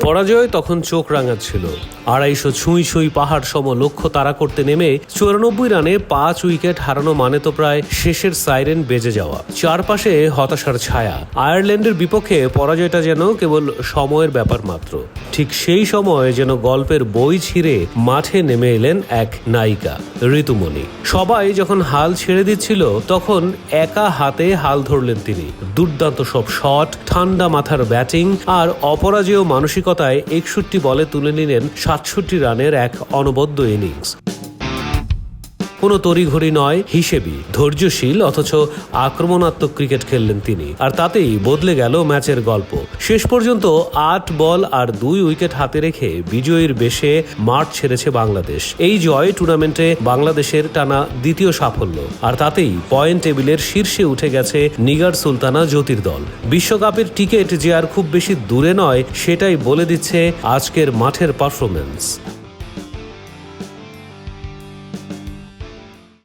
পরাজয় তখন চোখ রাঙাচ্ছিল। 250 ছুঁই ছুঁই পাহাড় সম লক্ষ্য তাড়া করতে নেমে 94 রানে 5 উইকেট হারানো মানে তো প্রায় শেষের সাইরেন বেজে যাওয়া। চারপাশে হতাশার ছায়া। আয়ারল্যান্ডের বিপক্ষে পরাজয়টা যেন কেবল সময়ের ব্যাপার মাত্র। ঠিক সেই সময় যেন গল্পের বই ছিঁড়ে মাঠে নেমে এলেন এক নায়িকা, ঋতুমণি। সবাই যখন হাল ছেড়ে দিচ্ছিল তখন একা হাতে হাল ধরলেন তিনি। দুর্দান্ত সব শট, ঠান্ডা মাথার ব্যাটিং আর অপরাজেয় মানসিকতায় 61 বলে তুলে নিলেন 67 রানের এক অনবদ্য ইনিংস। কোনো তড়িঘড়ি নয়, হিসেবি, ধৈর্যশীল অথচ আক্রমণাত্মক ক্রিকেট খেললেন তিনি। আর তাতেই বদলে গেল ম্যাচের গল্প। শেষ পর্যন্ত 8 বল আর 2 উইকেট হাতে রেখে বিজয়ীর বেশে মাঠ ছেড়েছে বাংলাদেশ। এই জয় টুর্নামেন্টে বাংলাদেশের টানা দ্বিতীয় সাফল্য। আর তাতেই পয়েন্ট টেবিলের শীর্ষে উঠে গেছে নিগার সুলতানা জ্যোতির দল। বিশ্বকাপের টিকিট যে আর খুব বেশি দূরে নয়, সেটাই বলে দিচ্ছে আজকের মাঠের পারফরমেন্স।